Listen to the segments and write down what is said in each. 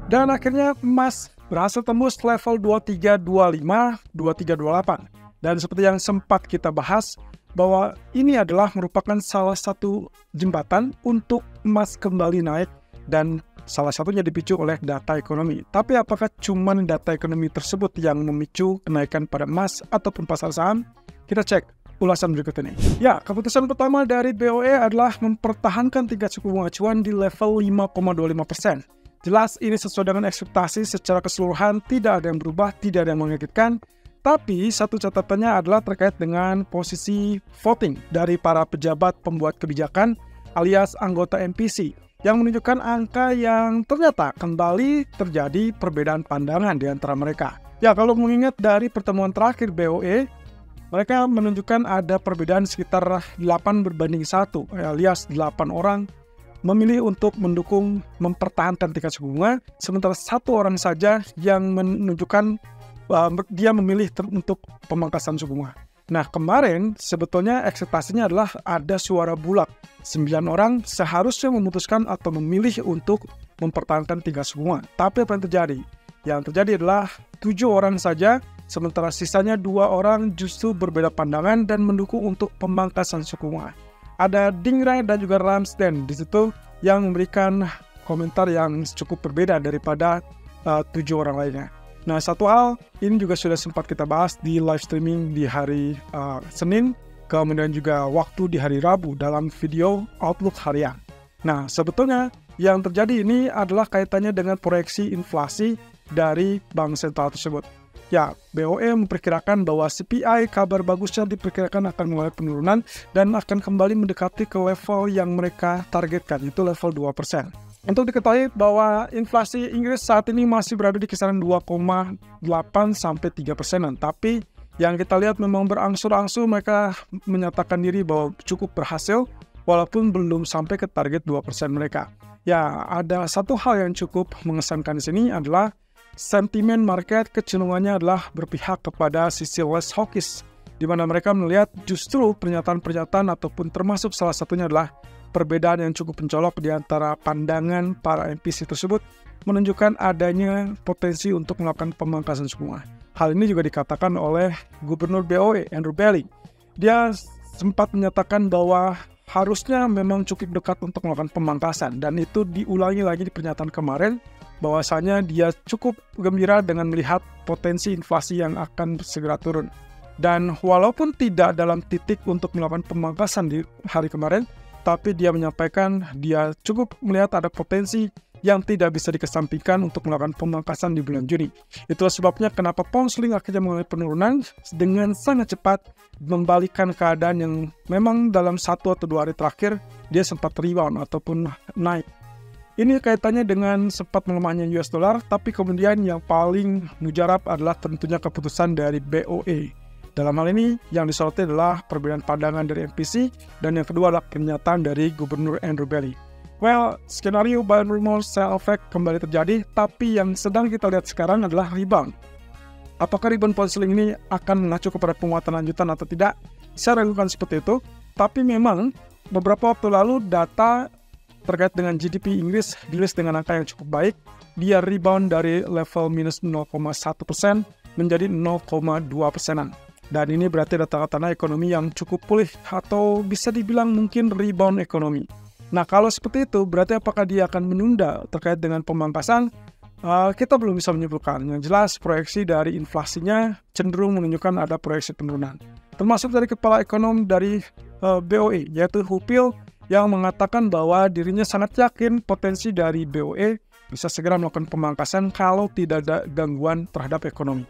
Dan akhirnya emas berhasil tembus level 2325, 2328. Dan seperti yang sempat kita bahas, bahwa ini adalah merupakan salah satu jembatan untuk emas kembali naik dan salah satunya dipicu oleh data ekonomi. Tapi apakah cuma data ekonomi tersebut yang memicu kenaikan pada emas ataupun pasar saham? Kita cek ulasan berikut ini. Ya, keputusan pertama dari BOE adalah mempertahankan tingkat suku bunga acuan di level 5,25%. Jelas ini sesuai dengan ekspektasi secara keseluruhan, tidak ada yang berubah, tidak ada yang mengagetkan. Tapi satu catatannya adalah terkait dengan posisi voting dari para pejabat pembuat kebijakan alias anggota MPC yang menunjukkan angka yang ternyata kembali terjadi perbedaan pandangan di antara mereka. Ya, kalau mengingat dari pertemuan terakhir BOE, mereka menunjukkan ada perbedaan sekitar 8:1 alias 8 orang memilih untuk mendukung mempertahankan tingkat suku bunga, sementara satu orang saja yang menunjukkan dia memilih untuk pemangkasan suku bunga. Nah, kemarin sebetulnya ekspektasinya adalah ada suara bulat. 9 orang seharusnya memutuskan atau memilih untuk mempertahankan tingkat suku bunga. Tapi apa yang terjadi? Yang terjadi adalah 7 orang saja, sementara sisanya 2 orang justru berbeda pandangan dan mendukung untuk pemangkasan suku bunga. Ada Dingrai dan juga Ramsden di situ yang memberikan komentar yang cukup berbeda daripada 7 orang lainnya. Nah, satu hal ini juga sudah sempat kita bahas di live streaming di hari Senin, kemudian juga waktu di hari Rabu dalam video Outlook harian. Nah, sebetulnya yang terjadi ini adalah kaitannya dengan proyeksi inflasi dari bank sentral tersebut. Ya, BOE memperkirakan bahwa CPI kabar bagusnya diperkirakan akan mengalami penurunan dan akan kembali mendekati ke level yang mereka targetkan, yaitu level 2%. Untuk diketahui bahwa inflasi Inggris saat ini masih berada di kisaran 2,8 sampai 3%-an. Tapi yang kita lihat memang berangsur-angsur mereka menyatakan diri bahwa cukup berhasil walaupun belum sampai ke target 2% mereka. Ya, ada satu hal yang cukup mengesankan di sini adalah sentimen market kecenderungannya adalah berpihak kepada sisi less hawkish, di mana mereka melihat justru pernyataan-pernyataan ataupun termasuk salah satunya adalah perbedaan yang cukup mencolok di antara pandangan para MPC tersebut menunjukkan adanya potensi untuk melakukan pemangkasan suku bunga. Hal ini juga dikatakan oleh Gubernur BOE, Andrew Bailey. Dia sempat menyatakan bahwa harusnya memang cukup dekat untuk melakukan pemangkasan, dan itu diulangi lagi di pernyataan kemarin bahwasanya dia cukup gembira dengan melihat potensi inflasi yang akan segera turun. Dan walaupun tidak dalam titik untuk melakukan pemangkasan di hari kemarin, tapi dia menyampaikan dia cukup melihat ada potensi yang tidak bisa dikesampingkan untuk melakukan pemangkasan di bulan Juni. Itulah sebabnya kenapa pound sterling akhirnya mengalami penurunan dengan sangat cepat, membalikkan keadaan yang memang dalam 1 atau 2 hari terakhir dia sempat rebound ataupun naik. Ini kaitannya dengan sempat melemahnya US dollar, tapi kemudian yang paling mujarab adalah tentunya keputusan dari BOE. Dalam hal ini, yang disoroti adalah perbedaan pandangan dari MPC, dan yang kedua adalah pernyataan dari Gubernur Andrew Bailey. Well, skenario buy and rumor sell effect kembali terjadi, tapi yang sedang kita lihat sekarang adalah rebound. Apakah rebound pound sterling ini akan mengacu kepada penguatan lanjutan atau tidak? Saya ragukan seperti itu, tapi memang beberapa waktu lalu data terkait dengan GDP Inggris dirilis dengan angka yang cukup baik. Dia rebound dari level minus 0,1% menjadi 0,2%-an. Dan ini berarti ada tanda-tanda ekonomi yang cukup pulih atau bisa dibilang mungkin rebound ekonomi. Nah, kalau seperti itu berarti apakah dia akan menunda terkait dengan pemangkasan? Kita belum bisa menyimpulkan. Yang jelas proyeksi dari inflasinya cenderung menunjukkan ada proyeksi penurunan. Termasuk dari kepala ekonom dari BOE yaitu Hupil yang mengatakan bahwa dirinya sangat yakin potensi dari BOE bisa segera melakukan pemangkasan kalau tidak ada gangguan terhadap ekonomi.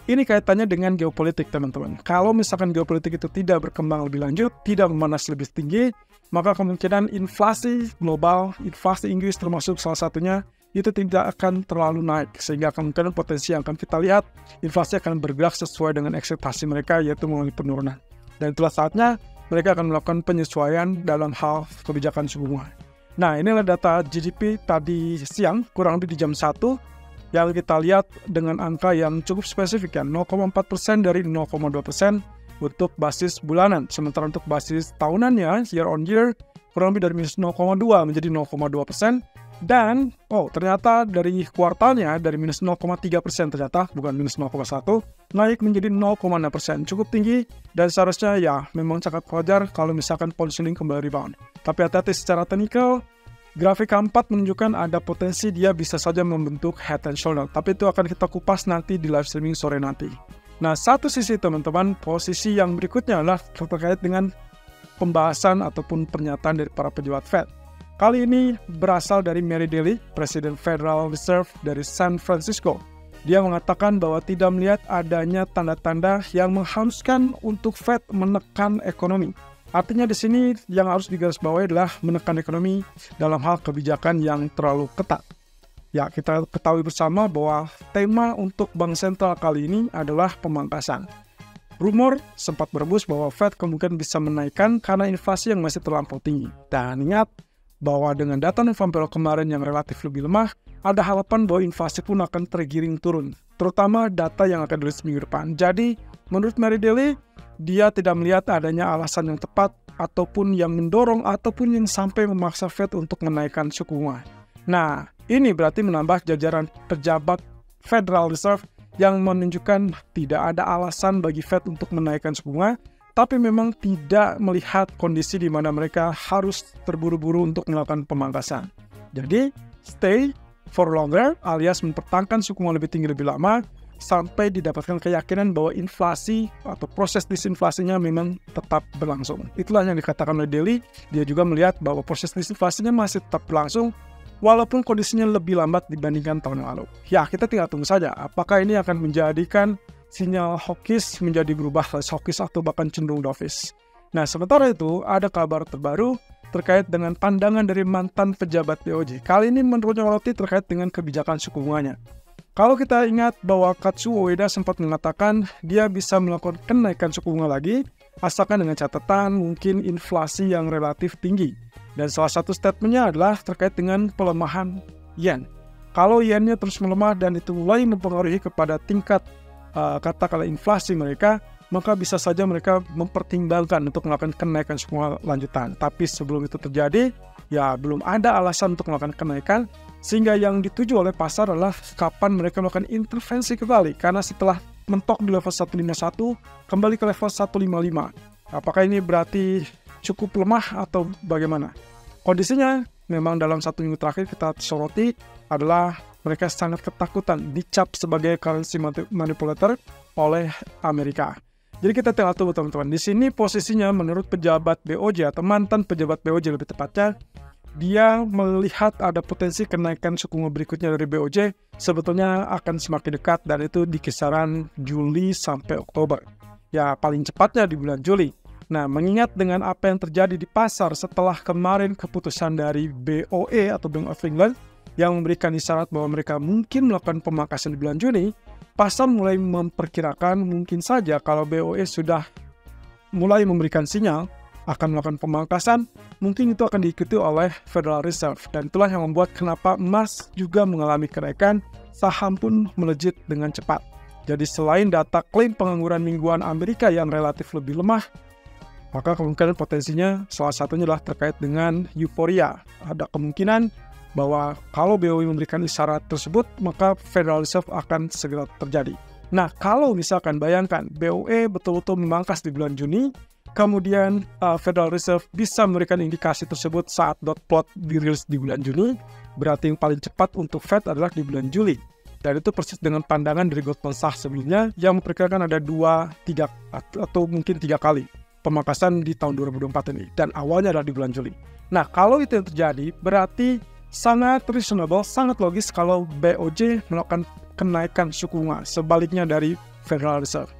Ini kaitannya dengan geopolitik, teman-teman. Kalau misalkan geopolitik itu tidak berkembang lebih lanjut, tidak memanas lebih tinggi, maka kemungkinan inflasi global, inflasi Inggris termasuk salah satunya, itu tidak akan terlalu naik. Sehingga kemungkinan potensi yang akan kita lihat, inflasi akan bergerak sesuai dengan ekspektasi mereka, yaitu mengalami penurunan. Dan itulah saatnya mereka akan melakukan penyesuaian dalam hal kebijakan suku bunga. Nah, inilah data GDP tadi siang, kurang lebih di jam 1, yang kita lihat dengan angka yang cukup spesifik ya, 0,4% dari 0,2% untuk basis bulanan. Sementara untuk basis tahunannya, year on year, kurang lebih dari minus 0,2 menjadi 0,2%. Dan, ternyata dari kuartalnya, dari minus 0,3% ternyata, bukan minus 0,1, naik menjadi 0,6%. Cukup tinggi, dan seharusnya ya memang sangat wajar kalau misalkan positioning kembali rebound. Tapi hati-hati secara teknikal, grafik keempat menunjukkan ada potensi dia bisa saja membentuk head and shoulder. Tapi itu akan kita kupas nanti di live streaming sore nanti. Nah, satu sisi teman-teman, posisi yang berikutnya adalah terkait dengan pembahasan ataupun pernyataan dari para pejabat Fed. Kali ini berasal dari Mary Daly, Presiden Federal Reserve dari San Francisco. Dia mengatakan bahwa tidak melihat adanya tanda-tanda yang mengharuskan untuk Fed menekan ekonomi. Artinya di sini yang harus digarisbawahi adalah menekan ekonomi dalam hal kebijakan yang terlalu ketat. Ya, kita ketahui bersama bahwa tema untuk Bank Sentral kali ini adalah pemangkasan. Rumor sempat berebus bahwa Fed kemungkinan bisa menaikkan karena inflasi yang masih terlampau tinggi. Dan ingat, bahwa dengan data November kemarin yang relatif lebih lemah, ada harapan bahwa inflasi pun akan tergiring turun, terutama data yang akan dirilis minggu depan. Jadi, menurut Mary Daly, dia tidak melihat adanya alasan yang tepat ataupun yang mendorong ataupun yang sampai memaksa Fed untuk menaikkan suku bunga. Nah, ini berarti menambah jajaran pejabat Federal Reserve yang menunjukkan tidak ada alasan bagi Fed untuk menaikkan suku bunga, tapi memang tidak melihat kondisi di mana mereka harus terburu-buru untuk melakukan pemangkasan. Jadi, stay for longer alias mempertahankan suku bunga lebih tinggi lebih lama sampai didapatkan keyakinan bahwa inflasi atau proses disinflasinya memang tetap berlangsung. Itulah yang dikatakan oleh Daly. Dia juga melihat bahwa proses disinflasinya masih tetap berlangsung walaupun kondisinya lebih lambat dibandingkan tahun yang lalu. Ya, kita tinggal tunggu saja apakah ini akan menjadikan sinyal hawkish menjadi berubah hawkish atau bahkan cenderung dovish. Nah, sementara itu ada kabar terbaru terkait dengan pandangan dari mantan pejabat BOJ. Kali ini menurutnya terkait dengan kebijakan suku bunganya. Kalau kita ingat bahwa Katsuo Ueda sempat mengatakan dia bisa melakukan kenaikan suku bunga lagi, asalkan dengan catatan mungkin inflasi yang relatif tinggi. Dan salah satu statementnya adalah terkait dengan pelemahan yen. Kalau yennya terus melemah dan itu mulai mempengaruhi kepada tingkat katakanlah inflasi mereka, maka bisa saja mereka mempertimbangkan untuk melakukan kenaikan suku bunga lanjutan. Tapi sebelum itu terjadi, ya belum ada alasan untuk melakukan kenaikan, sehingga yang dituju oleh pasar adalah kapan mereka melakukan intervensi kembali, karena setelah mentok di level 151, kembali ke level 155. Apakah ini berarti cukup lemah atau bagaimana? Kondisinya memang dalam 1 minggu terakhir kita soroti adalah mereka sangat ketakutan dicap sebagai currency manipulator oleh Amerika. Jadi kita tinggal tunggu teman-teman. Di sini posisinya menurut pejabat BOJ atau mantan pejabat BOJ lebih tepatnya, dia melihat ada potensi kenaikan suku bunga berikutnya dari BOJ sebetulnya akan semakin dekat dan itu di kisaran Juli sampai Oktober. Ya paling cepatnya di bulan Juli. Nah, mengingat dengan apa yang terjadi di pasar setelah kemarin keputusan dari BOE atau Bank of England yang memberikan isyarat bahwa mereka mungkin melakukan pemangkasan di bulan Juni, pasar mulai memperkirakan mungkin saja kalau BOE sudah mulai memberikan sinyal akan melakukan pemangkasan, mungkin itu akan diikuti oleh Federal Reserve. Dan itulah yang membuat kenapa emas juga mengalami kenaikan, saham pun melejit dengan cepat. Jadi selain data klaim pengangguran mingguan Amerika yang relatif lebih lemah, maka kemungkinan potensinya salah satunya adalah terkait dengan euforia. Ada kemungkinan bahwa kalau BOE memberikan isyarat tersebut, maka Federal Reserve akan segera terjadi. Nah, kalau misalkan bayangkan BOE betul-betul memangkas di bulan Juni, kemudian Federal Reserve bisa memberikan indikasi tersebut saat dot plot dirilis di bulan Juni, berarti yang paling cepat untuk Fed adalah di bulan Juli. Dan itu persis dengan pandangan dari Goldman Sachs sebelumnya yang memperkirakan ada 2, 3 atau mungkin 3 kali pemangkasan di tahun 2024 ini. Dan awalnya adalah di bulan Juli. Nah, kalau itu yang terjadi, berarti sangat reasonable, sangat logis kalau BOJ melakukan kenaikan suku bunga sebaliknya dari Federal Reserve.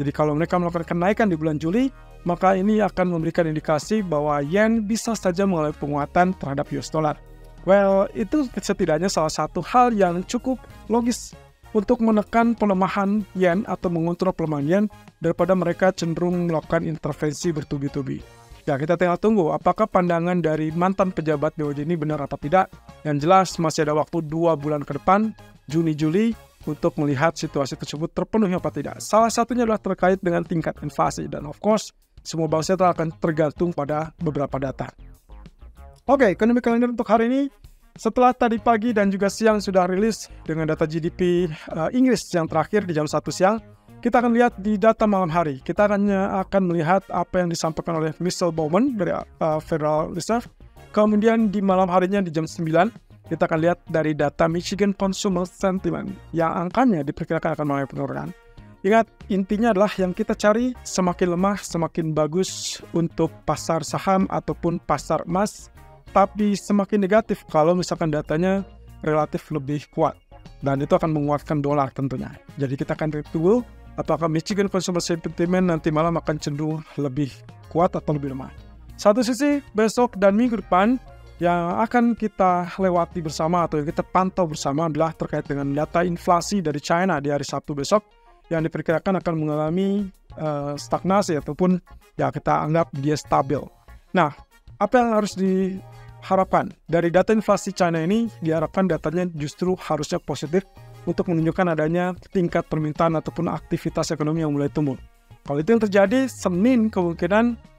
Jadi kalau mereka melakukan kenaikan di bulan Juli, maka ini akan memberikan indikasi bahwa yen bisa saja mengalami penguatan terhadap US dollar. Well, itu setidaknya salah satu hal yang cukup logis untuk menekan pelemahan yen atau mengontrol pelemahan yen daripada mereka cenderung melakukan intervensi bertubi-tubi. Ya, kita tinggal tunggu apakah pandangan dari mantan pejabat BOJ ini benar atau tidak. Yang jelas masih ada waktu 2 bulan ke depan, Juni-Juli, untuk melihat situasi tersebut terpenuhi apa tidak. Salah satunya adalah terkait dengan tingkat inflasi. Dan of course, semua bank sentral akan tergantung pada beberapa data. Oke, ekonomi kalender untuk hari ini. Setelah tadi pagi dan juga siang sudah rilis dengan data GDP Inggris yang terakhir di jam 1 siang, kita akan lihat di data malam hari. Kita akan melihat apa yang disampaikan oleh Michelle Bowman dari Federal Reserve. Kemudian di malam harinya di jam 9, kita akan lihat dari data Michigan Consumer Sentiment yang angkanya diperkirakan akan mengalami penurunan. Ingat, intinya adalah yang kita cari semakin lemah, semakin bagus untuk pasar saham ataupun pasar emas. Tapi semakin negatif kalau misalkan datanya relatif lebih kuat. Dan itu akan menguatkan dolar tentunya. Jadi kita akan tunggu apakah Michigan Consumer Sentiment nanti malam akan cenderung lebih kuat atau lebih lemah. Satu sisi, besok dan minggu depan yang akan kita lewati bersama atau yang kita pantau bersama adalah terkait dengan data inflasi dari China di hari Sabtu besok yang diperkirakan akan mengalami stagnasi ataupun ya kita anggap dia stabil. Nah, apa yang harus diharapkan dari data inflasi China ini? Diharapkan datanya justru harusnya positif untuk menunjukkan adanya tingkat permintaan ataupun aktivitas ekonomi yang mulai tumbuh. Kalau itu yang terjadi, Senin kemungkinan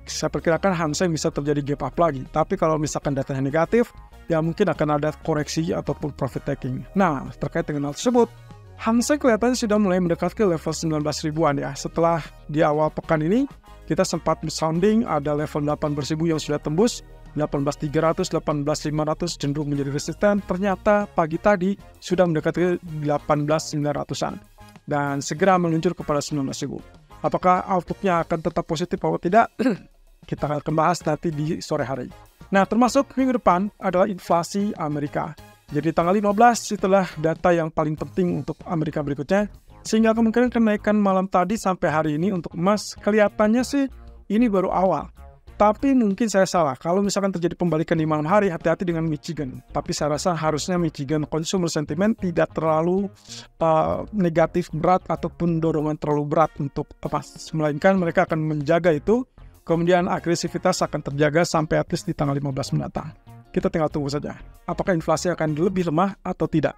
saya perkirakan Hang Seng bisa terjadi gap up lagi. Tapi kalau misalkan datanya negatif, ya mungkin akan ada koreksi ataupun profit taking. Nah, terkait dengan hal tersebut, Hang Seng kelihatannya sudah mulai mendekat ke level 19 ribuan ya. Setelah di awal pekan ini, kita sempat sounding ada level 18.000 yang sudah tembus, 18.300, 18.500 cenderung menjadi resisten. Ternyata pagi tadi sudah mendekati 18.900-an dan segera meluncur kepada 19.000. Apakah outlook-nya akan tetap positif atau tidak? Kita akan bahas nanti di sore hari. Nah, termasuk minggu depan adalah inflasi Amerika. Jadi tanggal 15 itulah data yang paling penting untuk Amerika berikutnya. Sehingga kemungkinan kenaikan malam tadi sampai hari ini untuk emas kelihatannya sih ini baru awal. Tapi mungkin saya salah. Kalau misalkan terjadi pembalikan di malam hari, hati-hati dengan Michigan. Tapi saya rasa harusnya Michigan Consumer Sentiment tidak terlalu negatif berat ataupun dorongan terlalu berat untuk emas. Melainkan mereka akan menjaga itu. Kemudian agresivitas akan terjaga sampai at least di tanggal 15 mendatang. Kita tinggal tunggu saja. Apakah inflasi akan lebih lemah atau tidak?